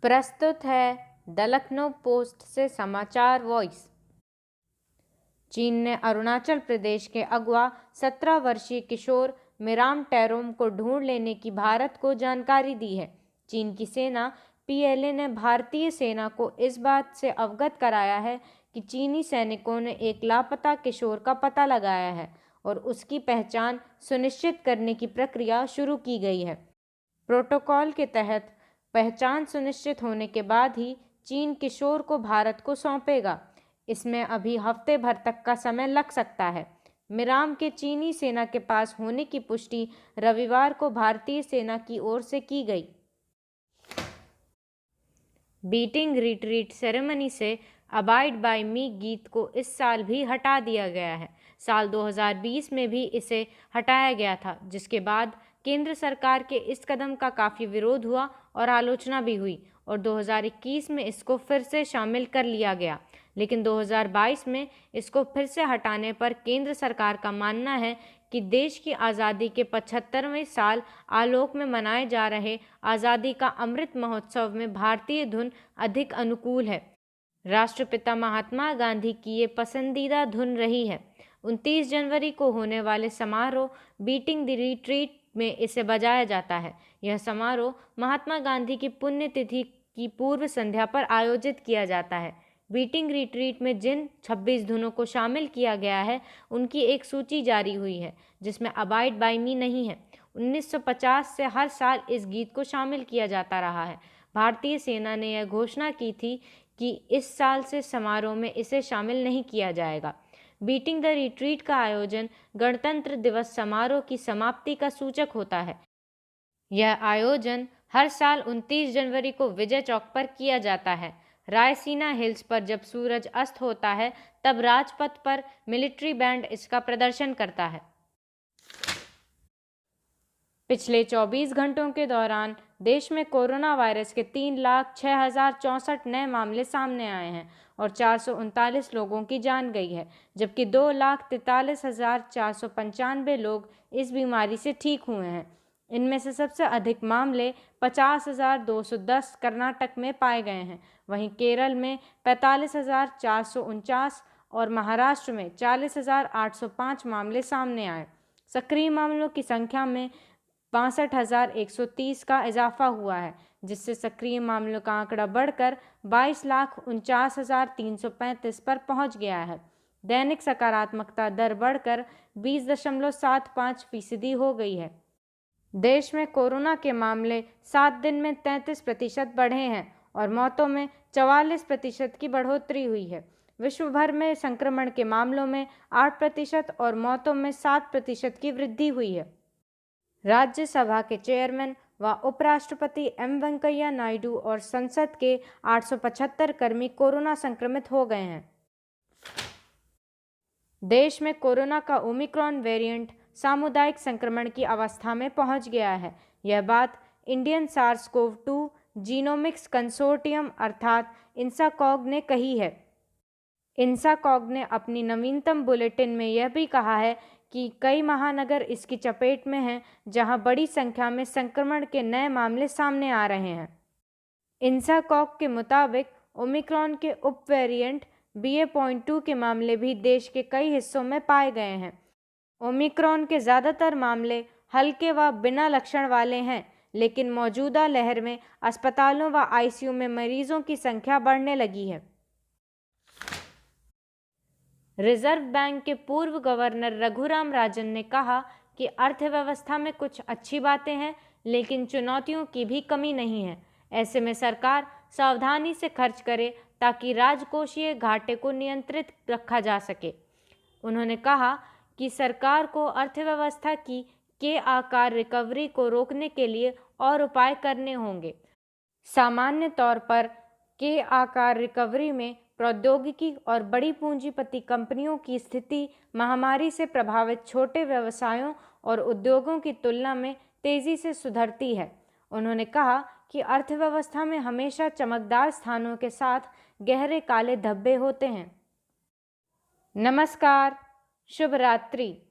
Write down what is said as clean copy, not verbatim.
प्रस्तुत है the Lucknow post से समाचार वॉइस। चीन ने अरुणाचल प्रदेश के अगवा 17 वर्षीय किशोर मिराम टेरोम को ढूंढ लेने की भारत को जानकारी दी है। चीन की सेना PLA ने भारतीय सेना को इस बात से अवगत कराया है कि चीनी सैनिकों ने एक लापता किशोर का पता लगाया है और उसकी पहचान सुनिश्चित करने की प्रक्रिया शुरू की गई है। प्रोटोकॉल के तहत पहचान सुनिश्चित होने के बाद ही चीन किशोर को भारत को सौंपेगा। इसमें अभी हफ्ते भर तक का समय लग सकता है। मिराम के चीनी सेना के पास होने की पुष्टि रविवार को भारतीय सेना की ओर से की गई। बीटिंग रिट्रीट सेरेमनी से अबाइड बाय मी गीत को इस साल भी हटा दिया गया है। साल 2020 में भी इसे हटाया गया था, जिसके बाद केंद्र सरकार के इस कदम का काफ़ी विरोध हुआ और आलोचना भी हुई और 2021 में इसको फिर से शामिल कर लिया गया। लेकिन 2022 में इसको फिर से हटाने पर केंद्र सरकार का मानना है कि देश की आज़ादी के 75वें साल आलोक में मनाए जा रहे आज़ादी का अमृत महोत्सव में भारतीय धुन अधिक अनुकूल है। राष्ट्रपिता महात्मा गांधी की ये पसंदीदा धुन रही है। 29 जनवरी को होने वाले समारोह बीटिंग द रिट्रीट में इसे बजाया जाता है। यह समारोह महात्मा गांधी की पुण्यतिथि की पूर्व संध्या पर आयोजित किया जाता है। बीटिंग रिट्रीट में जिन 26 धुनों को शामिल किया गया है, उनकी एक सूची जारी हुई है, जिसमें अबाइड बाय मी नहीं है। 1950 से हर साल इस गीत को शामिल किया जाता रहा है। भारतीय सेना ने यह घोषणा की थी कि इस साल से समारोह में इसे शामिल नहीं किया जाएगा। बीटिंग द रिट्रीट का आयोजन गणतंत्र दिवस समारोह की समाप्ति का सूचक होता है। यह आयोजन हर साल 29 जनवरी को विजय चौक पर किया जाता है। रायसीना हिल्स पर जब सूरज अस्त होता है, तब राजपथ पर मिलिट्री बैंड इसका प्रदर्शन करता है। पिछले 24 घंटों के दौरान देश में कोरोना वायरस के 3,06,064 नए मामले सामने आए हैं और 439 लोगों की जान गई है, जबकि 2,43,495 लोग इस बीमारी से ठीक हुए हैं। इनमें से सबसे अधिक मामले 50,210 कर्नाटक में पाए गए हैं। वहीं केरल में 45,449 और महाराष्ट्र में 40,805 मामले सामने आए। सक्रिय मामलों की संख्या में 62,130 का इजाफा हुआ है, जिससे सक्रिय मामलों का आंकड़ा बढ़कर 22,49,335 पर पहुंच गया है। दैनिक सकारात्मकता दर बढ़कर 20.75% हो गई है। देश में कोरोना के मामले 7 दिन में 33% बढ़े हैं और मौतों में 44% की बढ़ोतरी हुई है। विश्व भर में संक्रमण के मामलों में 8% और मौतों में 7% की वृद्धि हुई है। राज्यसभा के चेयरमैन व उपराष्ट्रपति M वेंकैया नायडू और संसद के 875 कर्मी कोरोना संक्रमित हो गए हैं। देश में कोरोना का ओमिक्रॉन वेरिएंट सामुदायिक संक्रमण की अवस्था में पहुंच गया है। यह बात इंडियन SARS-CoV-2 जीनोमिक्स कंसोर्टियम अर्थात INSACOG ने कही है। INSACOG ने अपनी नवीनतम बुलेटिन में यह भी कहा है कि कई महानगर इसकी चपेट में हैं, जहां बड़ी संख्या में संक्रमण के नए मामले सामने आ रहे हैं। INSACOG के मुताबिक ओमिक्रॉन के उप वेरिएंट BA.2 के मामले भी देश के कई हिस्सों में पाए गए हैं। ओमिक्रॉन के ज़्यादातर मामले हल्के व बिना लक्षण वाले हैं, लेकिन मौजूदा लहर में अस्पतालों व ICU में मरीजों की संख्या बढ़ने लगी है। रिजर्व बैंक के पूर्व गवर्नर रघुराम राजन ने कहा कि अर्थव्यवस्था में कुछ अच्छी बातें हैं, लेकिन चुनौतियों की भी कमी नहीं है। ऐसे में सरकार सावधानी से खर्च करे ताकि राजकोषीय घाटे को नियंत्रित रखा जा सके। उन्होंने कहा कि सरकार को अर्थव्यवस्था की के आकार रिकवरी को रोकने के लिए और उपाय करने होंगे। सामान्य तौर पर के आकार रिकवरी में प्रौद्योगिकी और बड़ी पूंजीपति कंपनियों की स्थिति महामारी से प्रभावित छोटे व्यवसायों और उद्योगों की तुलना में तेजी से सुधरती है। उन्होंने कहा कि अर्थव्यवस्था में हमेशा चमकदार स्थानों के साथ गहरे काले धब्बे होते हैं। नमस्कार, शुभ रात्रि।